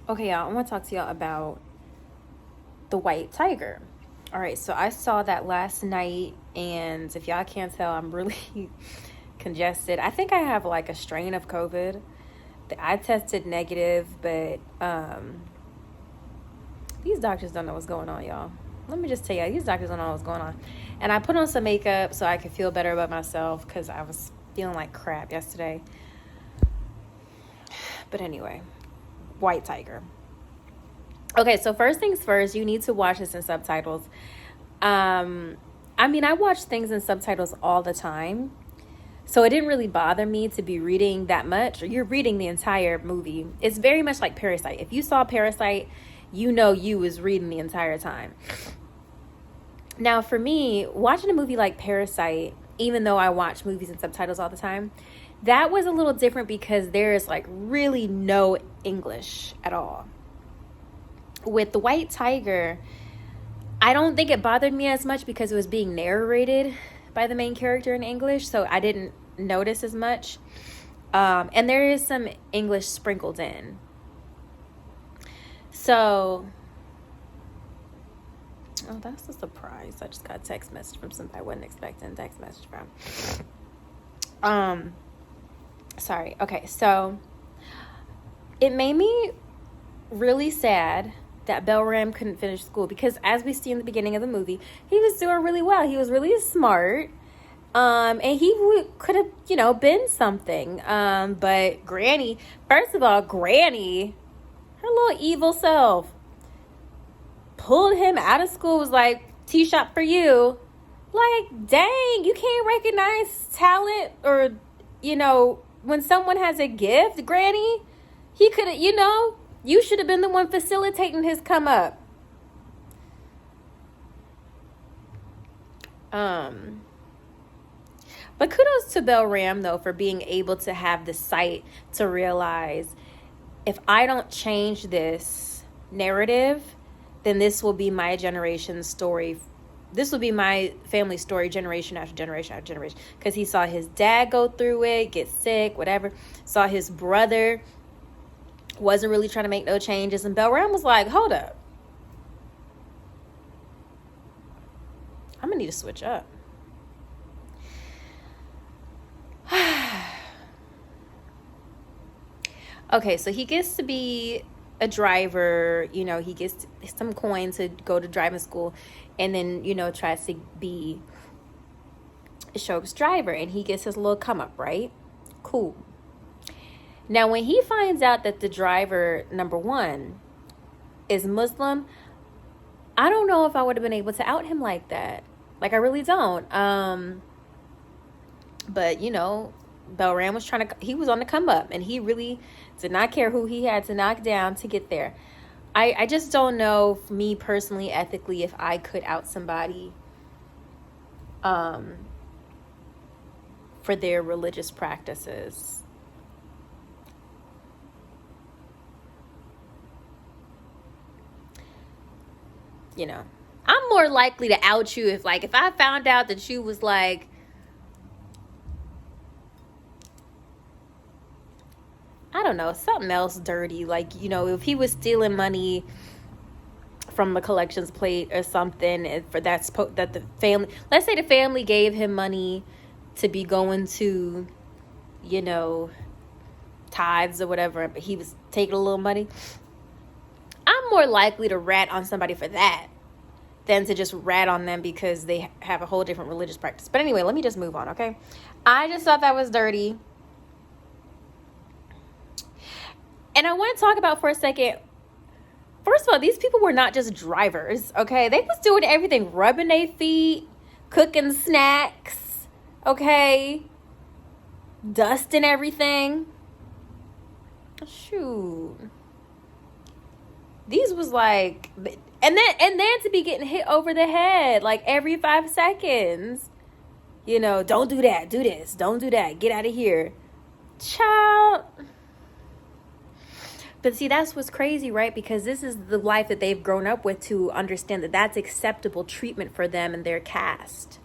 Okay, y'all, I want to talk to y'all about the white tiger. All right, so I saw that last night, and if y'all can't tell, I'm really congested. I think I have like a strain of COVID. I tested negative, but these doctors don't know what's going on, y'all. Let me just tell you, these doctors don't know what's going on. And I put on some makeup so I could feel better about myself because I was feeling like crap yesterday. But anyway, white tiger. Okay, so first things first, you need to watch this in subtitles. I watch things in subtitles all the time. So it didn't really bother me to be reading that much. You're reading the entire movie. It's very much like Parasite. If you saw Parasite, you know you was reading the entire time. Now, for me, watching a movie like Parasite, even though I watch movies in subtitles all the time, that was a little different because there is like really no English at all. With The White Tiger, I don't think it bothered me as much because it was being narrated by the main character in English, so I didn't notice as much. And there is some English sprinkled in. So, oh, that's a surprise. I just got a text message from somebody I wasn't expecting a text message from. Sorry. Okay, so it made me really sad that Balram couldn't finish school because, as we see in the beginning of the movie, he was doing really well. He was really smart, and he could have, been something. But Granny, first of all, Granny, her little evil self, pulled him out of school. Was like, tea shop for you. Like, dang, you can't recognize talent or, when someone has a gift, Granny. He could have, you should have been the one facilitating his come up. But kudos to Balram, though, for being able to have the sight to realize if I don't change this narrative, then this will be my generation's story. This will be my family story generation after generation after generation. Because he saw his dad go through it, get sick, whatever. Saw his brother wasn't really trying to make no changes. And Balram was like, hold up. I'm going to need to switch up. Okay, so he gets to be a driver. He gets some coin to go to driving school. And then, tries to be Shoke's driver. And he gets his little come up, right? Cool. Now, when he finds out that the driver, number one, is Muslim, I don't know if I would have been able to out him like that. Like, I really don't. But, Balram was he was on the come up, and he really did not care who he had to knock down to get there. I just don't know, me personally, ethically, if I could out somebody for their religious practices. I'm more likely to out you if I found out that you was like, I don't know, something else dirty. Like, if he was stealing money from the collections plate or something, and for that the family, let's say the family gave him money to be going to, tithes or whatever, but he was taking a little money. I'm more likely to rat on somebody for that than to just rat on them because they have a whole different religious practice. But anyway, let me just move on, okay? I just thought that was dirty. And I want to talk about for a second, first of all, these people were not just drivers, okay? They was doing everything, rubbing their feet, cooking snacks, okay? Dusting everything. Shoot. These was like, and then to be getting hit over the head like every 5 seconds. Don't do that, do this, don't do that, get out of here. Child. But see, that's what's crazy, right? Because this is the life that they've grown up with, to understand that that's acceptable treatment for them and their caste.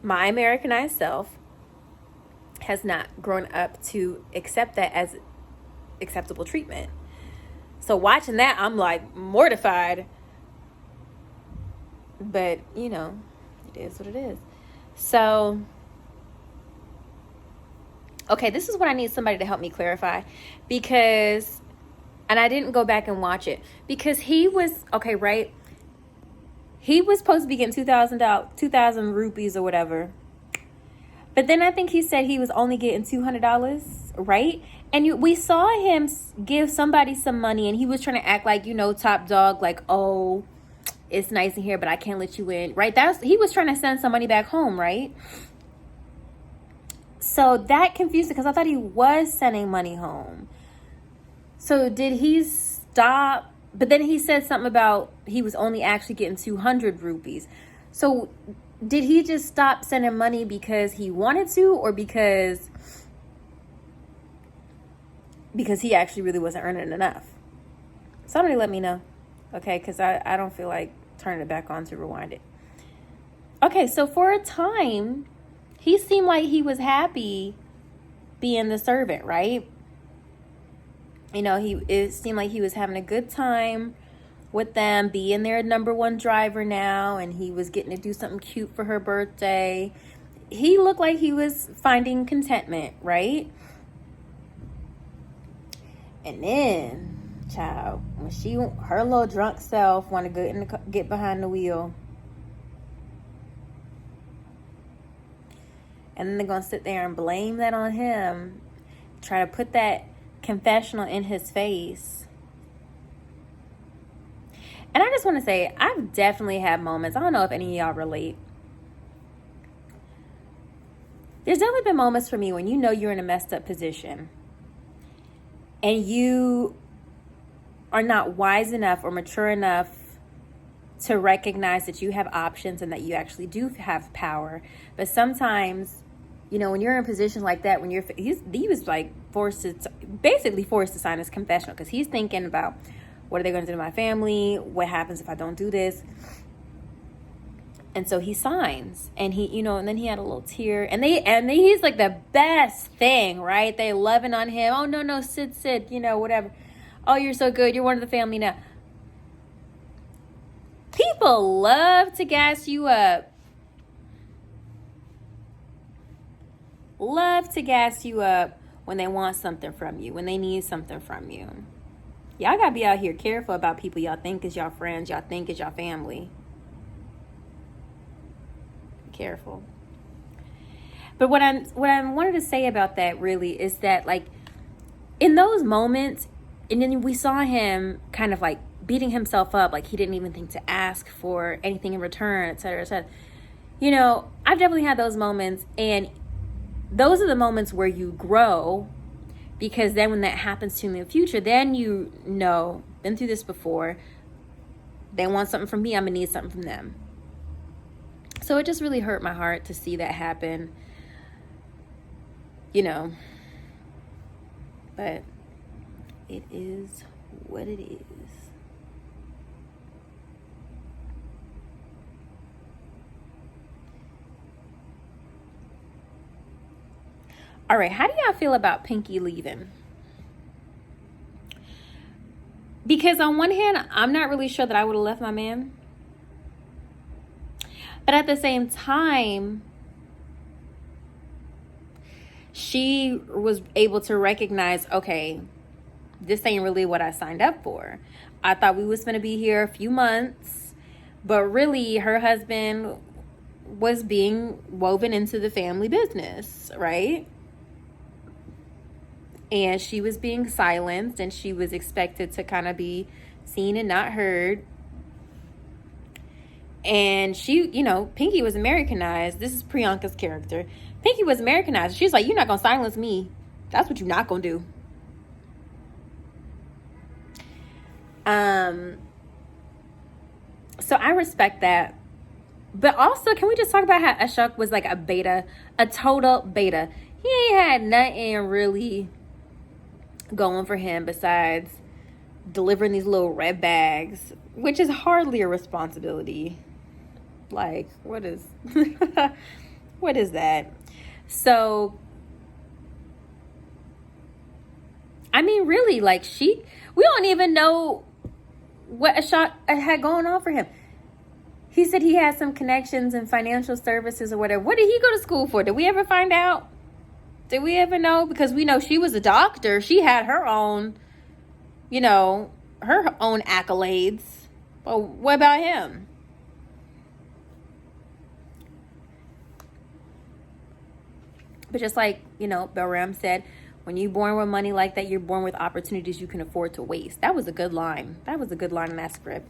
My Americanized self has not grown up to accept that as acceptable treatment. So watching that, I'm like mortified. But, you know, it is what it is. So, okay, this is what I need somebody to help me clarify. Because, and I didn't go back and watch it. Because he was, okay, right? He was supposed to be getting 2,000 rupees or whatever. But then I think he said he was only getting $200, right? And we saw him give somebody some money, and he was trying to act like, you know, top dog, like, oh, it's nice in here, but I can't let you in, right? He was trying to send some money back home, right? So that confused me because I thought he was sending money home. So did he stop? But then he said something about he was only actually getting 200 rupees. So did he just stop sending money because he wanted to, or because he actually really wasn't earning enough? Somebody let me know, okay? Because I don't feel like turning it back on to rewind it. Okay, so for a time, he seemed like he was happy being the servant, right? You know, it seemed like he was having a good time with them, being their number one driver now, and he was getting to do something cute for her birthday. He looked like he was finding contentment, right? And then, child, when her little drunk self want to get behind the wheel, and then they're gonna sit there and blame that on him, try to put that confessional in his face. And I just want to say, I've definitely had moments, I don't know if any of y'all relate, there's definitely been moments for me when you know you're in a messed up position and you are not wise enough or mature enough to recognize that you have options and that you actually do have power. But sometimes, you know, when you're in a position like that, when he was like basically forced to sign his confessional, because he's thinking about, what are they going to do to my family? What happens if I don't do this? And so he signs, and he, you know, and then he had a little tear, and he's like the best thing, right? They loving on him. Oh, no, sit, you know, whatever. Oh, you're so good. You're one of the family now. People love to gas you up. Love to gas you up when they want something from you, when they need something from you. Y'all gotta be out here careful about people y'all think is y'all friends, y'all think is y'all family. Careful. But what I wanted to say about that really is that, like, in those moments, and then we saw him kind of like beating himself up, like he didn't even think to ask for anything in return, etc., etc. You know, I've definitely had those moments, and those are the moments where you grow, because then when that happens to you in the future, then you know, been through this before, they want something from me, I'm gonna need something from them. So it just really hurt my heart to see that happen, you know, but it is what it is. All right, how do y'all feel about Pinky leaving? Because on one hand, I'm not really sure that I would have left my man. But at the same time, she was able to recognize, okay, this ain't really what I signed up for. I thought we was going to be here a few months, but really her husband was being woven into the family business, right? And she was being silenced, and she was expected to kind of be seen and not heard. And she, you know, Pinky was Americanized. This is Priyanka's character. Pinky was Americanized. She's like, you're not going to silence me. That's what you're not going to do. So I respect that. But also, can we just talk about how Ashok was like a total beta? He ain't had nothing really going for him besides delivering these little red bags, which is hardly a responsibility. Like, what is what is that? So I mean, really, like we don't even know what Ashok had going on for him. He said he had some connections in financial services or whatever. What did he go to school for? Did we ever find out? Did we ever know? Because we know she was a doctor. She had her own, her own accolades. But what about him? But just like, Balram said, when you're born with money like that, you're born with opportunities you can afford to waste. That was a good line. That was a good line in that script.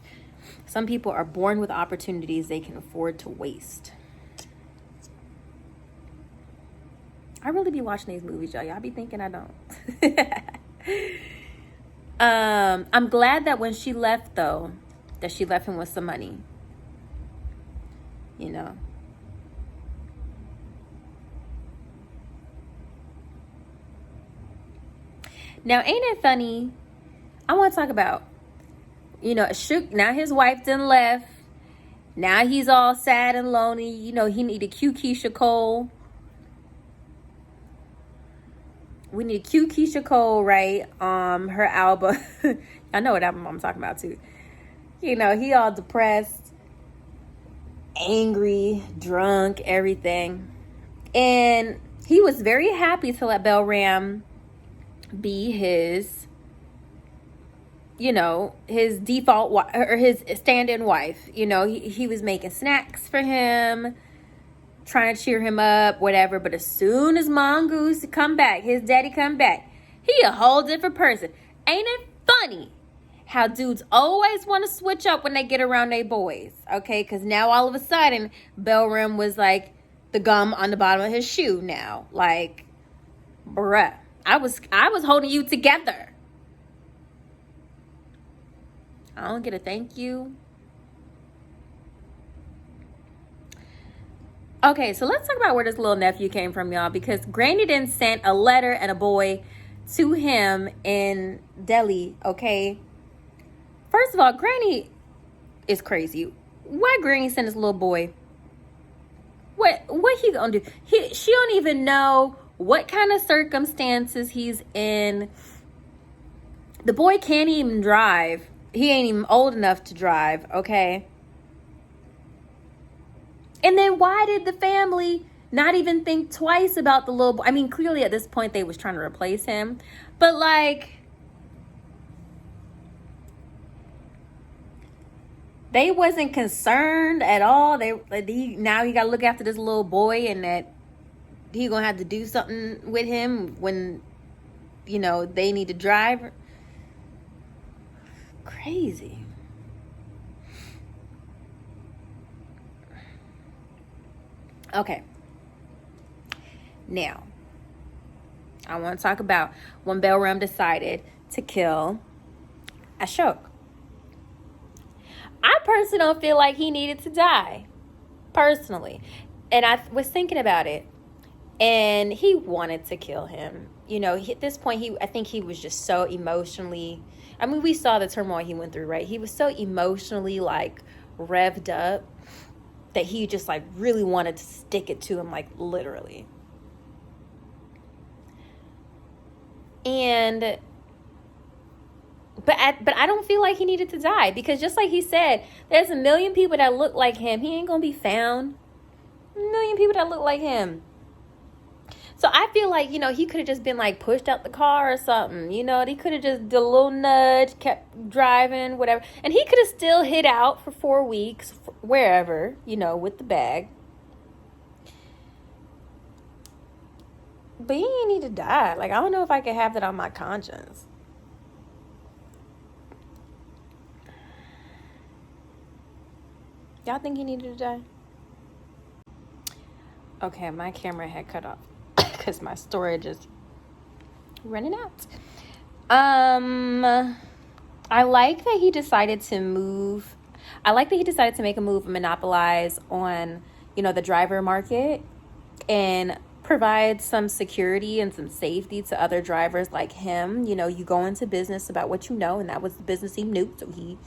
Some people are born with opportunities they can afford to waste. I really be watching these movies, y'all. Y'all be thinking I don't. I'm glad that when she left, though, that she left him with some money. Now, ain't it funny? I want to talk about, Ashok, now his wife done left. Now he's all sad and lonely. He need a cute Keisha Cole. We need a cute Keisha Cole, right? Her album. I know what album I'm talking about, too. He all depressed, angry, drunk, everything. And he was very happy to let Balram be his, his default or his stand-in wife. He was making snacks for him, trying to cheer him up, whatever. But as soon as Mongoose come back, his daddy come back, he a whole different person. Ain't it funny how dudes always want to switch up when they get around their boys? Okay, because now all of a sudden Balram was like the gum on the bottom of his shoe now. Like, bruh, I was holding you together. I don't get a thank you. Okay, so let's talk about where this little nephew came from, y'all, because Granny didn't send a letter and a boy to him in Delhi, okay? First of all, Granny is crazy. Why Granny send this little boy? What he gonna do? She don't even know what kind of circumstances he's in. The boy can't even drive. He ain't even old enough to drive, okay? And then why did the family not even think twice about the little boy? I mean, clearly at this point they was trying to replace him. But like, they wasn't concerned at all. Now he got to look after this little boy, and that he gonna have to do something with him when, they need to drive. Crazy. Okay. Now, I want to talk about when Balram decided to kill Ashok. I personally don't feel like he needed to die. Personally. And I was thinking about it. And he wanted to kill him. At this point, I think he was just so emotionally... I mean, we saw the turmoil he went through, right? He was so emotionally, like, revved up that he just, like, really wanted to stick it to him, like, literally. And... But I don't feel like he needed to die. Because just like he said, there's a million people that look like him. He ain't going to be found. A million people that look like him. So I feel like, he could have just been like pushed out the car or something. He could have just did a little nudge, kept driving, whatever. And he could have still hid out for 4 weeks, wherever, with the bag. But he didn't need to die. Like, I don't know if I could have that on my conscience. Y'all think he needed to die? Okay, my camera had cut off because my storage is running out. I like that he decided to move. I like that he decided to make a move and monopolize on, the driver market and provide some security and some safety to other drivers like him. You go into business about what you know, and that was the business he knew. So he,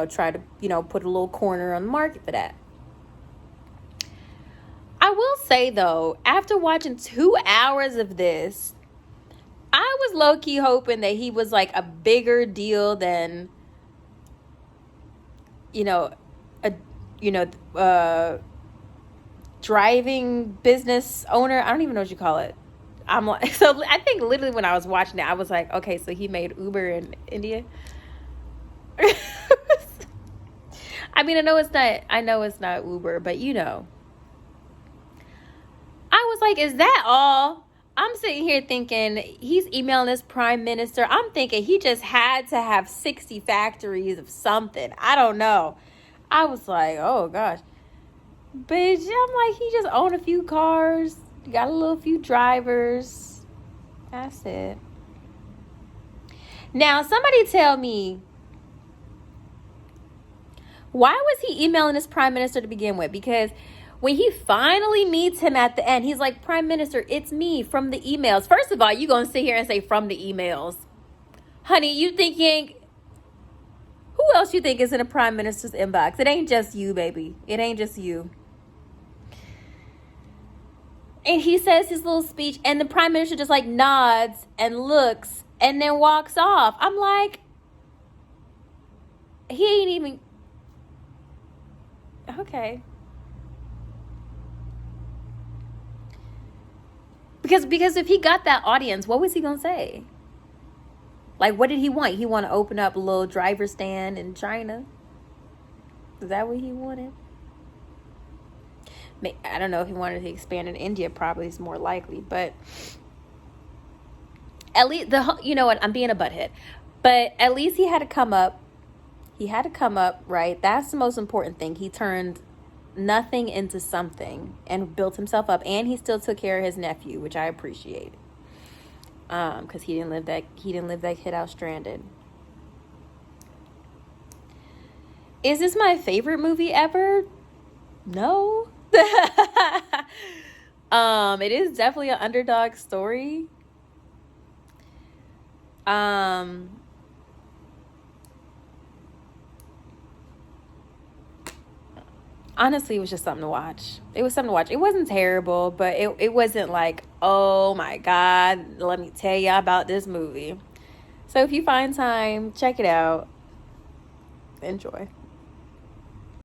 tried to, put a little corner on the market for that. I will say, though, after watching 2 hours of this, I was low-key hoping that he was like a bigger deal than, you know, a you know, driving business owner. I don't even know what you call it. I'm like, so I think literally when I was watching it, I was like, okay, so he made Uber in India. I mean, I know it's not Uber, but you know. I was like, is that all? I'm sitting here thinking he's emailing this prime minister. I'm thinking he just had to have 60 factories of something. I don't know. I was like, oh gosh. But I'm like, he just owned a few cars, got a little few drivers. That's it. Now, somebody tell me, why was he emailing this prime minister to begin with? Because when he finally meets him at the end, he's like, Prime Minister, it's me from the emails. First of all, you going to sit here and say from the emails. Honey, you thinking, who else you think is in a prime minister's inbox? It ain't just you, baby. It ain't just you. And he says his little speech, and the prime minister just like nods and looks and then walks off. I'm like, he ain't even, okay. Because if he got that audience, what was he going to say? Like, what did he want? He want to open up a little driver stand in China? Is that what he wanted? I don't know if he wanted to expand in India. Probably is more likely. But at least, you know what? I'm being a butthead. But at least he had to come up. He had to come up, right? That's the most important thing. He turned nothing into something and built himself up, and he still took care of his nephew, which I appreciate, because he didn't leave that kid out stranded. Is this my favorite movie ever? No. It is definitely an underdog story. Honestly, it was just something to watch. It was something to watch. It wasn't terrible, but it wasn't like, oh my God, let me tell you about this movie. So if you find time, check it out. Enjoy.